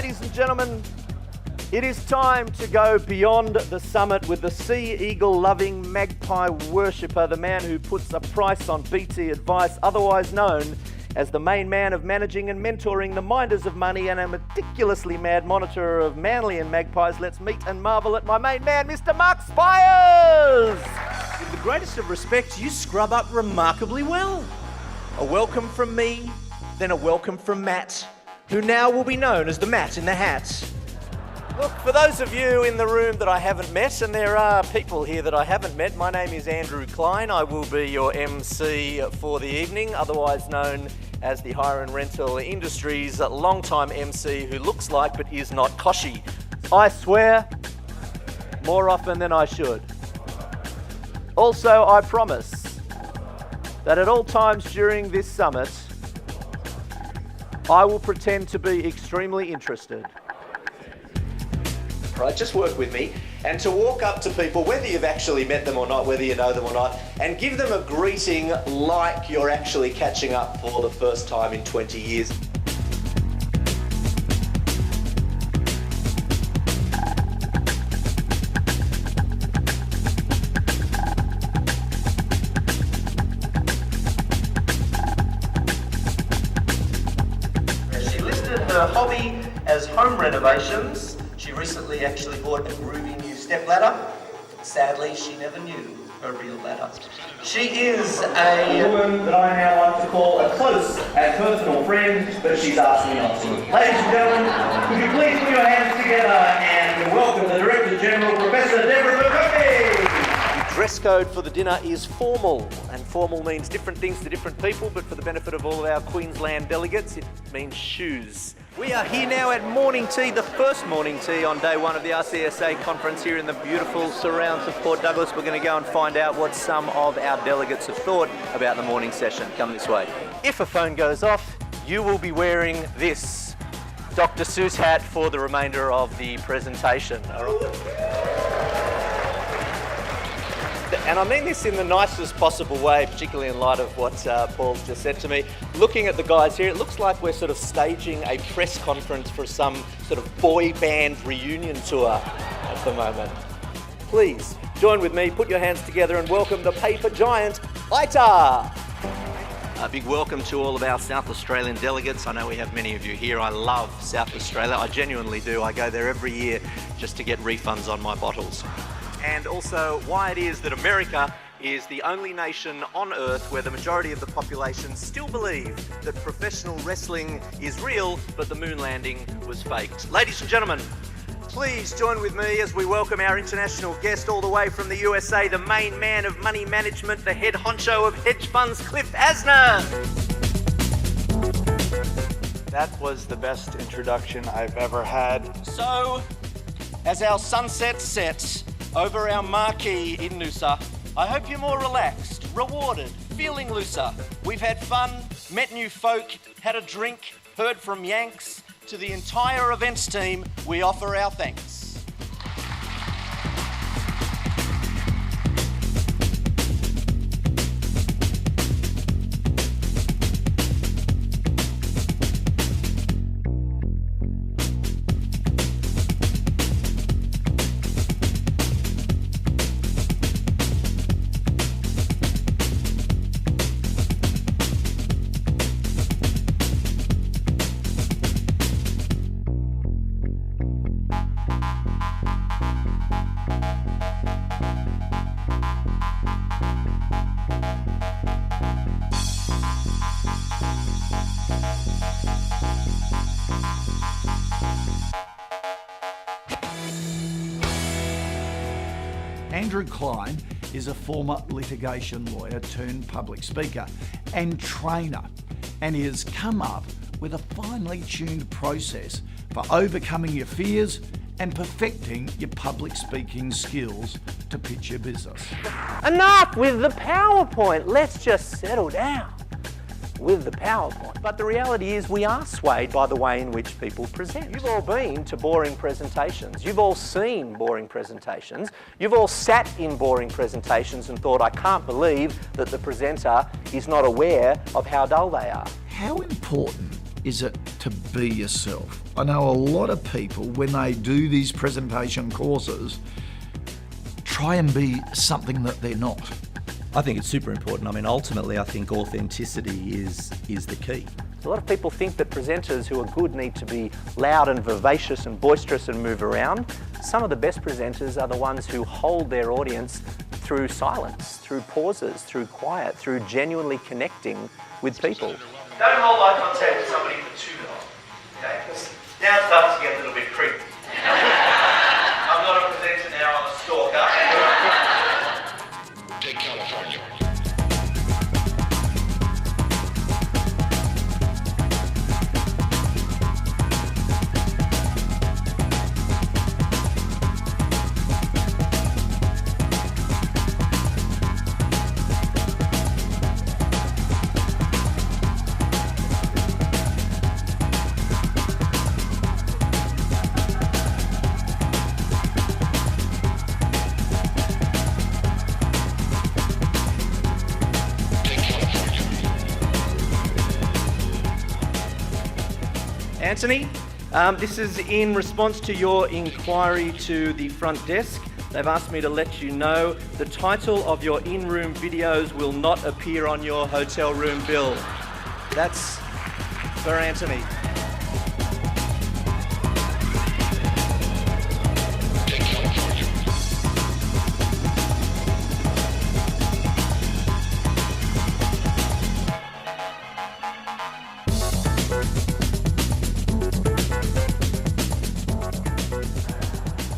Ladies and gentlemen, it is time to go beyond the summit with the sea eagle-loving magpie worshipper, the man who puts a price on BT advice, otherwise known as the main man of managing and mentoring the minders of money and a meticulously mad monitor of Manly and Magpies. Let's meet and marvel at my main man, Mr. Mark Spires! With the greatest of respect, you scrub up remarkably well. A welcome from me, then a welcome from Matt, who now will be known as the Matt in the Hat. Look, for those of you in the room that I haven't met, and there are people here that I haven't met, my name is Andrew Klein. I will be your MC for the evening, otherwise known as the hire and rental industry's long-time MC who looks like but is not Koshy. I swear, more often than I should. Also, I promise that at all times during this summit, I will pretend to be extremely interested. Right, just work with me, and to walk up to people, whether you've actually met them or not, whether you know them or not, and give them a greeting like you're actually catching up for the first time in 20 years. She listed her hobby as home renovations. She recently actually bought a groovy new stepladder. Sadly, she never knew her real ladder. She is a woman that I now like to call a close and personal friend, but she's asked me not to. Ladies and gentlemen, would you please put your hands together and welcome the Director General, Professor Deborah McCarthy. The dress code for the dinner is formal, and formal means different things to different people, but for the benefit of all of our Queensland delegates, it means shoes. We are here now at morning tea, the first morning tea on day one of the RCSA conference here in the beautiful surrounds of Port Douglas. We're going to go and find out what some of our delegates have thought about the morning session. Come this way. If a phone goes off, you will be wearing this Dr. Seuss hat for the remainder of the presentation. All right. And I mean this in the nicest possible way, particularly in light of what Paul's just said to me. Looking at the guys here, it looks like we're sort of staging a press conference for some sort of boy band reunion tour at the moment. Please join with me, put your hands together and welcome the paper giant, Ita! A big welcome to all of our South Australian delegates. I know we have many of you here. I love South Australia. I genuinely do. I go there every year just to get refunds on my bottles. And also why it is that America is the only nation on Earth where the majority of the population still believe that professional wrestling is real, but the moon landing was faked. Ladies and gentlemen, please join with me as we welcome our international guest all the way from the USA, the main man of money management, the head honcho of hedge funds, Cliff Asner. That was the best introduction I've ever had. So, as our sunset sets over our marquee in Noosa, I hope you're more relaxed, rewarded, feeling looser. We've had fun, met new folk, had a drink, heard from Yanks. To the entire events team, we offer our thanks. Andrew Klein is a former litigation lawyer turned public speaker and trainer, and he has come up with a finely tuned process for overcoming your fears and perfecting your public speaking skills to pitch your business. Enough with the PowerPoint. Let's just settle down with the PowerPoint. But the reality is we are swayed by the way in which people present. You've all been to boring presentations. You've all seen boring presentations. You've all sat in boring presentations and thought, I can't believe that the presenter is not aware of how dull they are. How important is it to be yourself. I know a lot of people, when they do these presentation courses, try and be something that they're not. I think it's super important. I mean, ultimately, I think authenticity is the key. A lot of people think that presenters who are good need to be loud and vivacious and boisterous and move around. Some of the best presenters are the ones who hold their audience through silence, through pauses, through quiet, through genuinely connecting with people. Don't hold eye contact with somebody for too long, okay? Because now it starts to get a little bit creepy. I'm not a presenter now, I'm a stalker. Take California. Anthony, this is in response to your inquiry to the front desk. They've asked me to let you know the title of your in-room videos will not appear on your hotel room bill. That's for Anthony.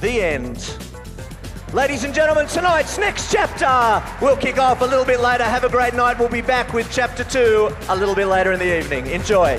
The end. Ladies and gentlemen, tonight's next chapter will kick off a little bit later. Have a great night. We'll be back with chapter 2 a little bit later in the evening. Enjoy.